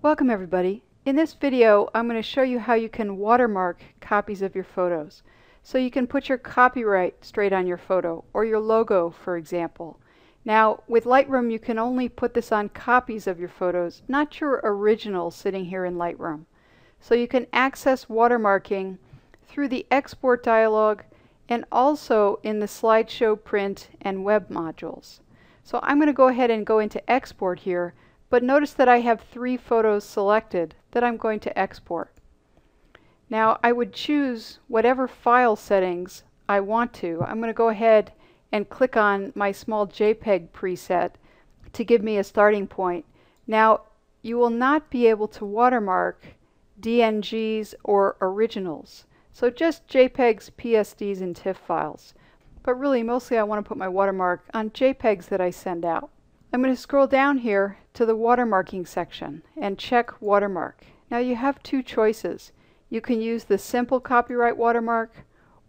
Welcome everybody. In this video I'm going to show you how you can watermark copies of your photos. So you can put your copyright straight on your photo, or your logo for example. Now with Lightroom you can only put this on copies of your photos, not your original sitting here in Lightroom. So you can access watermarking through the export dialog and also in the slideshow, print, and web modules. So I'm going to go ahead and go into export here. But notice that I have 3 photos selected that I'm going to export. Now I would choose whatever file settings I want to. I'm going to go ahead and click on my small JPEG preset to give me a starting point. Now you will not be able to watermark DNGs or originals. So just JPEGs, PSDs, and TIFF files. But really mostly I want to put my watermark on JPEGs that I send out. I'm going to scroll down here to the watermarking section and check watermark. Now you have 2 choices. You can use the simple copyright watermark,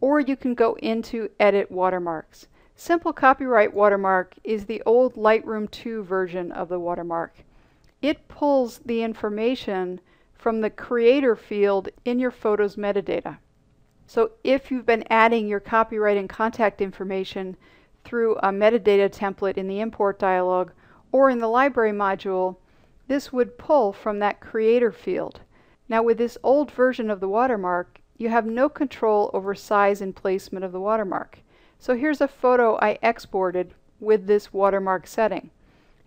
or you can go into edit watermarks. Simple copyright watermark is the old Lightroom 2 version of the watermark. It pulls the information from the creator field in your photo's metadata. So if you've been adding your copyright and contact information through a metadata template in the import dialog or in the library module, this would pull from that creator field. Now with this old version of the watermark, you have no control over size and placement of the watermark. So here's a photo I exported with this watermark setting.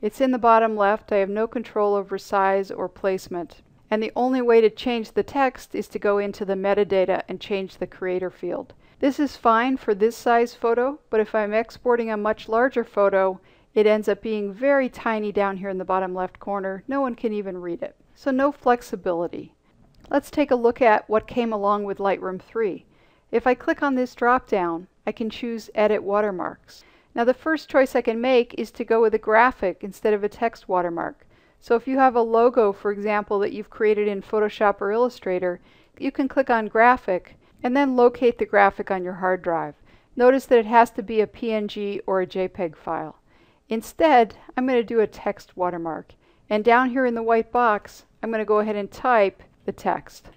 It's in the bottom left. I have no control over size or placement. And the only way to change the text is to go into the metadata and change the creator field. This is fine for this size photo, but if I'm exporting a much larger photo, it ends up being very tiny down here in the bottom left corner. No one can even read it. So no flexibility. Let's take a look at what came along with Lightroom 3. If I click on this drop down, I can choose Edit Watermarks. Now the first choice I can make is to go with a graphic instead of a text watermark. So if you have a logo, for example, that you've created in Photoshop or Illustrator, you can click on Graphic and then locate the graphic on your hard drive. Notice that it has to be a PNG or a JPEG file. Instead, I'm going to do a text watermark. And down here in the white box, I'm going to go ahead and type the text.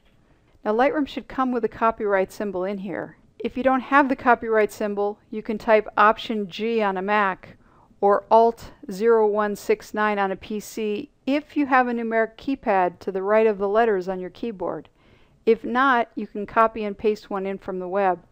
Now Lightroom should come with a copyright symbol in here. If you don't have the copyright symbol, you can type Option G on a Mac or Alt 0169 on a PC if you have a numeric keypad to the right of the letters on your keyboard. If not, you can copy and paste one in from the web,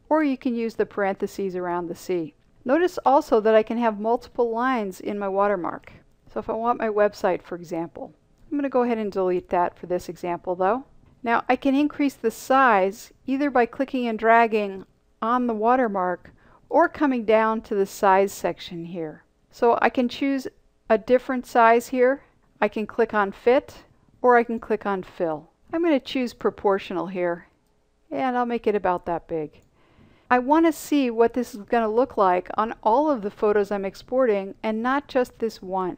or you can use the parentheses around the C. Notice also that I can have multiple lines in my watermark. So if I want my website, for example, I'm going to go ahead and delete that for this example though. Now I can increase the size either by clicking and dragging on the watermark or coming down to the size section here. So I can choose a different size here. I can click on Fit, or I can click on Fill. I'm going to choose proportional here, and I'll make it about that big. I want to see what this is going to look like on all of the photos I'm exporting and not just this one.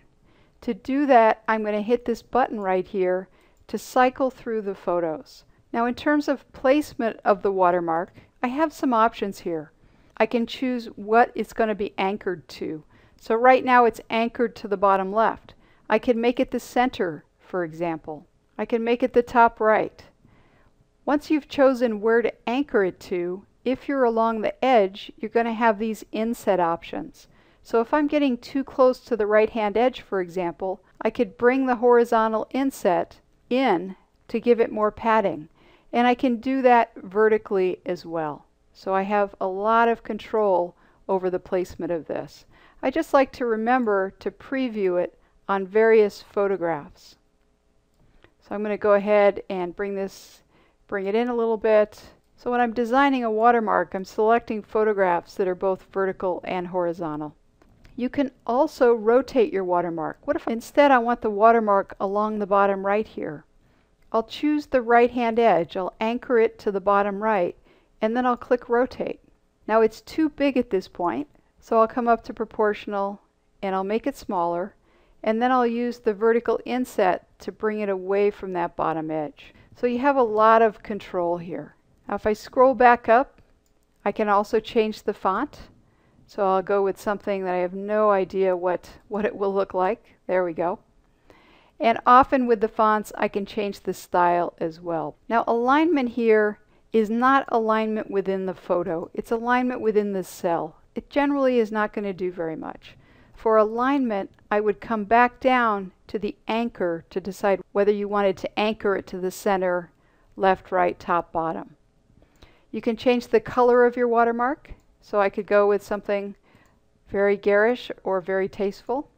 To do that, I'm going to hit this button right here to cycle through the photos. Now in terms of placement of the watermark, I have some options here. I can choose what it's going to be anchored to. So right now it's anchored to the bottom left. I can make it the center, for example. I can make it the top right. Once you've chosen where to anchor it to, if you're along the edge, you're going to have these inset options. So if I'm getting too close to the right-hand edge, for example, I could bring the horizontal inset in to give it more padding. And I can do that vertically as well. So I have a lot of control over the placement of this. I just like to remember to preview it on various photographs. So I'm going to go ahead and bring it in a little bit. So when I'm designing a watermark, I'm selecting photographs that are both vertical and horizontal. You can also rotate your watermark. What if instead I want the watermark along the bottom right here? I'll choose the right-hand edge. I'll anchor it to the bottom right, and then I'll click Rotate. Now it's too big at this point, so I'll come up to Proportional, and I'll make it smaller, and then I'll use the vertical inset to bring it away from that bottom edge. So you have a lot of control here. Now if I scroll back up, I can also change the font. So I'll go with something that I have no idea what it will look like. There we go. And often with the fonts, I can change the style as well. Now, alignment here is not alignment within the photo. It's alignment within the cell. It generally is not going to do very much. For alignment, I would come back down to the anchor to decide whether you wanted to anchor it to the center, left, right, top, bottom. You can change the color of your watermark. So I could go with something very garish or very tasteful.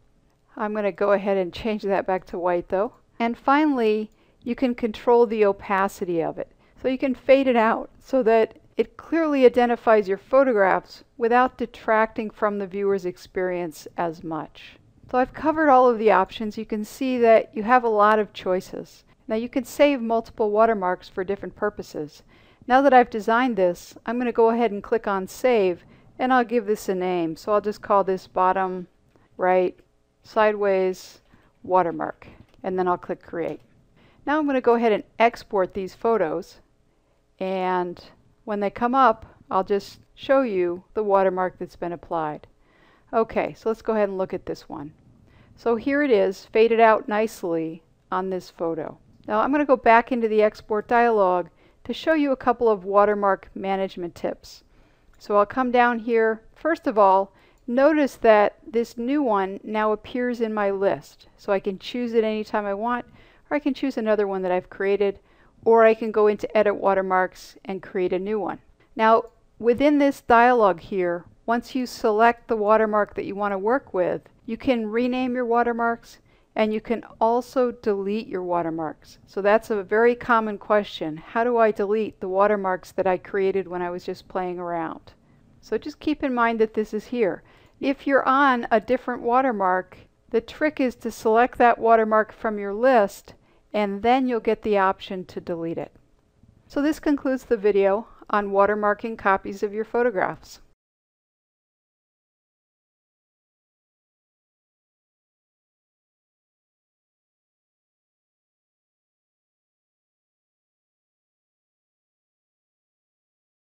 I'm going to go ahead and change that back to white though. And finally, you can control the opacity of it. So you can fade it out so that it clearly identifies your photographs without detracting from the viewer's experience as much. So I've covered all of the options. You can see that you have a lot of choices. Now you can save multiple watermarks for different purposes. Now that I've designed this, I'm going to go ahead and click on Save, and I'll give this a name. So I'll just call this bottom right sideways watermark, and then I'll click Create. Now I'm going to go ahead and export these photos, and when they come up, I'll just show you the watermark that's been applied. Okay, so let's go ahead and look at this one. So here it is, faded out nicely on this photo. Now I'm going to go back into the export dialog to show you a couple of watermark management tips. So I'll come down here. First of all, notice that this new one now appears in my list. So I can choose it anytime I want, or I can choose another one that I've created, or I can go into Edit Watermarks and create a new one. Now, within this dialog here, once you select the watermark that you want to work with, you can rename your watermarks, and you can also delete your watermarks. So that's a very common question. How do I delete the watermarks that I created when I was just playing around? So just keep in mind that this is here. If you're on a different watermark, the trick is to select that watermark from your list, and then you'll get the option to delete it. So this concludes the video on watermarking copies of your photographs.